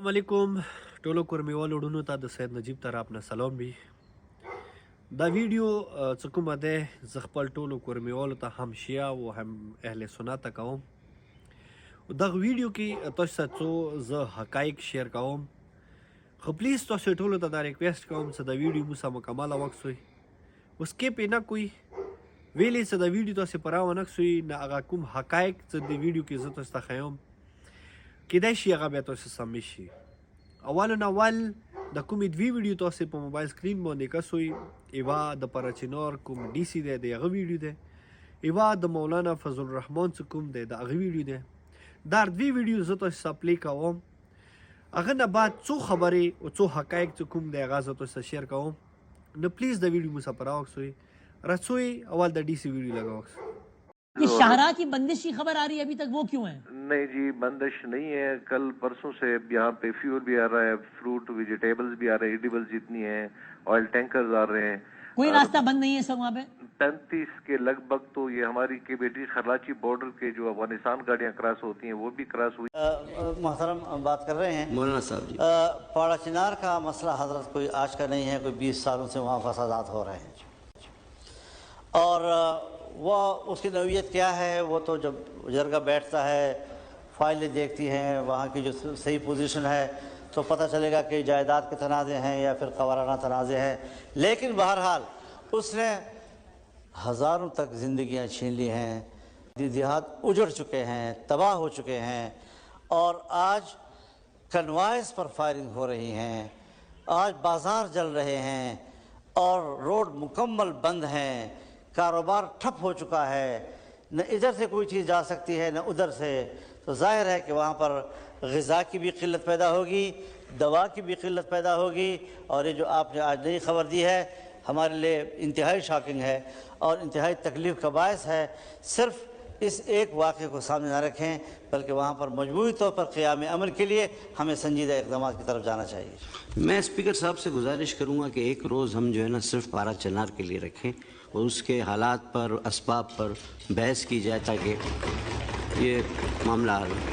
السلام علیکم ټولو کورمیوالو وروڼو ته د سید نجیب طرف نه سلام وي. دا ویډیو څه کومه دی زه خپل ټولو کورمیوالو ته هم شیعه او هم اهل سنت ته کوم. دغه ویډیو کې تاسو ته څو زه حقایق شیر کوم، خو پلیز تاسو ټولو ته دا ریکویسټ کوم چې د ویډیو مو سره مکمله وکړئ، وسکیپ یې نه کوئ. ویلې چې د ویډیو تاسو په راونه کړئ نه هغه کوم حقایق چې د ویډیو کې زه تاسو ته ښیم کیدای شي هغه بیا تاسو سم شي. اول د کومې دوی ویډیو تاسو په موبایل سکرین باندې کسوئ، یوه د پراچینار کوم ډي سي دی د هغه ویډیو دی، یوه د مولانا فضل الرحمن څه کوم دی د هغه ویډیو دی. دا دوی ویډیو زه تاسو سره پلی کوم، هغه نه بعد څو خبرې او څو حقایق څه کوم دی هغه زه تاسو سره شیر کوم. نو پلیز د ویډیو مو سره راوکسوئ رسوئ اول د ڈی سی ویڈیو لگاؤ. یہ شاہراہ کی بندش کی خبر آ رہی ہے ابھی تک، وہ کیوں ہے؟ نہیں جی بندش نہیں ہے، کل پرسوں سے یہاں پہ فیول بھی آ رہا ہے، فروٹ ویجیٹیبلز بھی آ رہے ہیں، ایڈیبلز جتنی ہیں، آئل ٹینکرز آ رہے ہیں. کوئی راستہ بند نہیں ہے سر وہاں پہ؟ 35 کے لگ بھگ تو یہ ہماری کے بیٹی خراچی بارڈر کے جو افغانستان گاڑیاں کراس ہوتی ہیں وہ بھی کراس ہوئی. محترم بات کر رہے ہیں مولانا صاحب جی، پاڑا چنار کا مسئلہ حضرت کوئی آج کا نہیں ہے، کوئی 20 سالوں سے وہاں فسادات ہو رہے ہیں، اور وہ اس کی نوعیت کیا ہے وہ تو جب جرگہ بیٹھتا ہے فائلیں دیکھتی ہیں وہاں کی جو صحیح پوزیشن ہے تو پتہ چلے گا کہ جائیداد کے تنازع ہیں یا پھر قوارانہ تنازع ہیں. لیکن بہرحال اس نے ہزاروں تک زندگیاں چھین لی ہیں، دیہات اجڑ چکے ہیں، تباہ ہو چکے ہیں، اور آج کنوائز پر فائرنگ ہو رہی ہیں، آج بازار جل رہے ہیں اور روڈ مکمل بند ہیں، کاروبار ٹھپ ہو چکا ہے، نہ ادھر سے کوئی چیز جا سکتی ہے نہ ادھر سے. تو ظاہر ہے کہ وہاں پر غذا کی بھی قلت پیدا ہوگی، دوا کی بھی قلت پیدا ہوگی، اور یہ جو آپ نے آج نئی خبر دی ہے ہمارے لیے انتہائی شاکنگ ہے اور انتہائی تکلیف کا باعث ہے. صرف اس ایک واقعے کو سامنے نہ رکھیں بلکہ وہاں پر مجموعی طور پر قیام عمل کے لیے ہمیں سنجیدہ اقدامات کی طرف جانا چاہیے. میں اسپیکر صاحب سے گزارش کروں گا کہ ایک روز ہم جو ہے نا صرف پارا چنار کے لیے رکھیں اور اس کے حالات پر اسباب پر بحث کی جائے تاکہ یہ معاملہ حل ہو.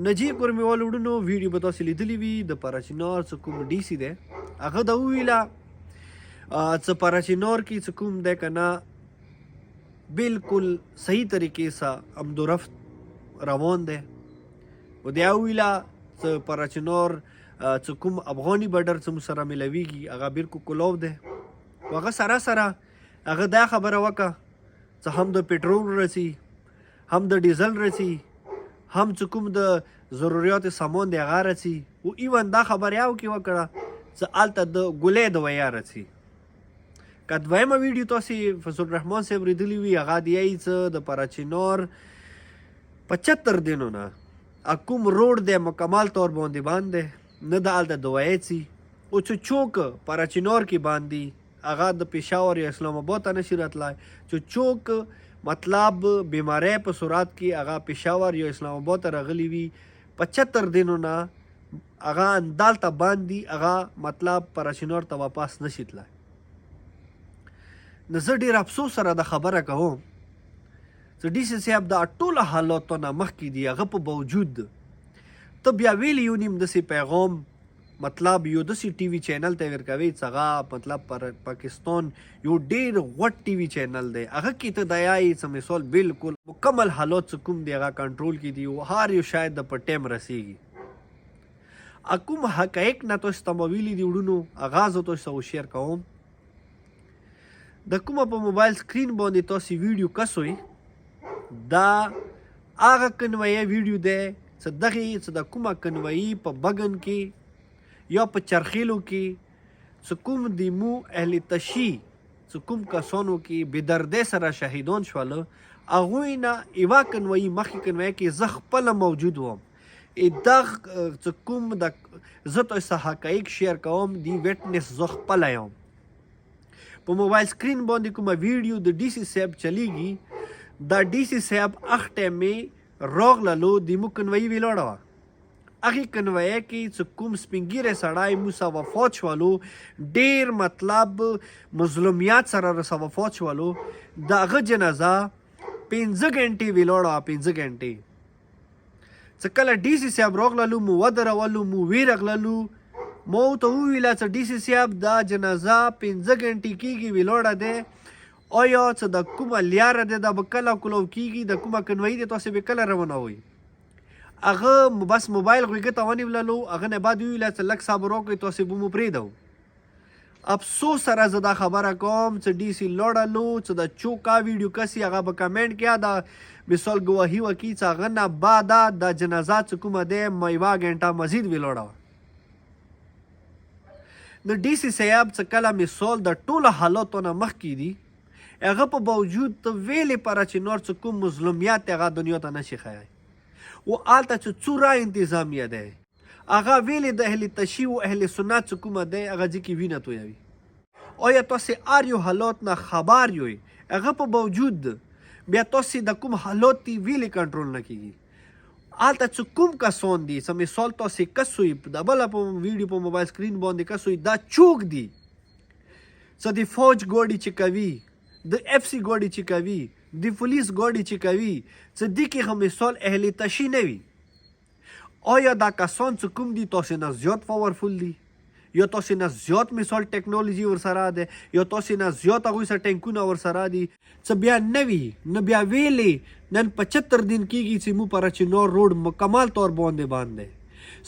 نجیب کورمیوالو وروڼو ویډیو به تاسو لیدلی وي د پراچینار څه کوم ډي سي دی هغه دا وویله څه پراچینار کې څه کوم دی که نه بالکل صحیح طریقې سره امدورفت روان دی. و بیا وویله څه پراچینار څه کوم افغاني بډر څه مو سره میلاویږي هغه بالکل کلاو دی. و هغه سره سره هغه دا خبره وکړه چې هم د پټرول رسی، هم د ډیزل رسی، هم چې کوم د ضروریات سامان دی هغه رسی، او ایون دا خبره یو کې وکړه چې هلته د ګولۍ دویه رسی. که دویمه ویډیو تاسې فضل الرحمن صاحب لیدلي وي هغه دی چې د پراچینار 75 دنو نه کوم روډ دی مکمل طور باندې بند دی، نه د هلته دویه څي، او چې چوک پراچینار کې باندې هغه د پېښور یا اسلام آباد ته نشي راتلی، چې چوک مطلب بیماری په صورت کې هغه پېښور یا اسلام آباد ته راغلی وي 75 دنو نه هغه همدلته بند دي، هغه مطلب پراچینار ته واپس نشي تللی. نو زه ډېر افسوس سره د خبره کوم چې ډي سي صاحب دا ټوله حالاتو نه مخکې دي، هغه په باوجود ته بیا ویلی یو نیم داسې پیغام مطلب یو داسې ټي وي چینل ته ورکوي چې هغه مطلب پاکستان یو ډېر غوټ ټي وي چینل دی، هغه کې ته دا یایي چې مثال بالکل مکمل حالات چې کوم دی هغه کنټرول کې دي او هر یو شاید د په ټایم رسیږي. کوم حقایق نه تاسو ته مو ویلي دي وروڼو هغه زه تاسو سره شیر کوم. د کومه په موبایل سکرین باندې تاسو ویډیو کسوئ دا هغه کنوایه ویډیو دی چې دغې چې د کومه کنوایي په بګن کې یا په چرخیلو کې چې کوم د مو اهل تشی چې کوم کسانو کې بېدردۍ سره شهیدان شول هغوی نه یوه کنوایي مخکې کنوایه کې زه خپله موجود وم. دغه چې کوم د زه تاسو ته حقایق شیر کوم دی ویټنس زه خپله یم. په موبایل سکرین باندې کومه ویډیو د ډي سي صاحب چلیږي دا ډي سي صاحب هغه ټایمې راغللو د مو کنوایي ویلاړه وه، هغې کنوایه کې چې کوم سپین ږیری سړی مو سره وفات شولو ډېر مطلب مظلومیت سره رسه وفات شولو د هغه جنازه 15 ګنټې ویلاړه 15 ګنټې څه کله ډي سي صاحب راغللو مو ودرولو مو ویرغللو مو ته وویله چې ډي سي صاحب دا جنازه 5 غنټې کېږي ویلوړه دی آیا څه د کومه لیاره دی دا به کله کلو کېږي د کومه کنوایي دی تاسې به کله روانوئ هغه بس موبایل غوږه ته ونیوللو هغه نه بعد وویله چې لږ صبر وکړئ تاسې به مو پرېږدو افسوس سره زه دا خبره کوم چې ډي سي لوړلو چې د چوکا ویډیو کسي هغه به کمنټ کیا دا مثال ګواهي وکړي چې هغه نه بعده د جنازه چې کومه دی یوه ګنټه مزید ویلوړه د ډي سي صاحب چې کله مثال د ټولو حالاتو نه مخکې دي هغه په باوجود ته ویلې پره چې نور څه کوم مظلومیات دی هغه دنیا ته نشي ښیی و هلته چې څوره انتظامیه دی هغه ویلې د اهل تشیع و اهل سنت چې کومه دی هغه ځکې وینه تویوي آیا تاسې هر یو حالات نه خبر یوئ هغه په باوجود بیا تاسې د کوم حالات دي ویلې کنټرول نه کېږي هلته چې کوم کسان دي څه مثال تاسې کس وي د بله په ویډیو په موبایل سکرین باندې کس وي دا چوک دي څه د فوج ګاډي چې کوي د اف سی ګاډي چې کوي د پولیس ګاډي چې کوي څه دي کې هم مثال اهل تشیع نه وي آیا دا کسان چې کوم دي تاسې نه زیات پاورفل دي یا تاسې نه زیات مثال ټیکنالوژي ورسره ده یا تاسې نه زیات هغوی سره ټینکونه ورسره دي څه بیا نه وي نه بیا ویلې نن 75 دن کېږي چې مو پر چنار روډ مکمل طور باندې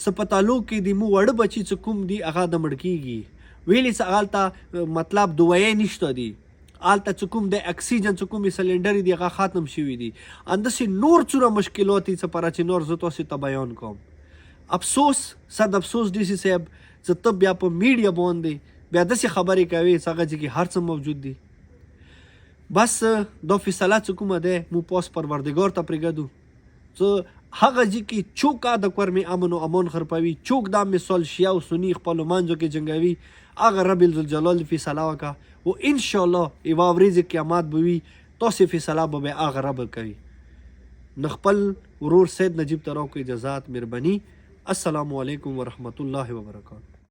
څه په تعلق کې دي مو وړه بچي چې کوم دي هغه د مړ کېږي ویلې څه هلته مطلب دوایې نشته دي هلته چې کوم د اکسیجن چې کومې سلنډرې دي هغه ختم شوي دي همداسې نور څومره مشکلات دي چې پر چنار زه تاسې ته بیان کوم افسوس صد افسوس ډي سي صاحب چې ته بیا په میډیا باندې بیا داسې خبرې کوې چې هغه چې هر څه موجود دي بس دا فیصله چې کومه دی مو پاس پروردګار ته پرېږدو چې هغه ځای کې چوک د کورمې امن و امان خرپوي چوک دا مثال شیعه او سني خپلو منځو کې جنګوي هغه رب الجلال فیصله وکړه و انشاءالله یوه ورځ قیامت به وي تاسې فیصله به بیا هغه رب کوي نو خپل ورور سید نجیب ته راکړو اجازات مهرباني السلام علیکم ورحمت الله وبرکاته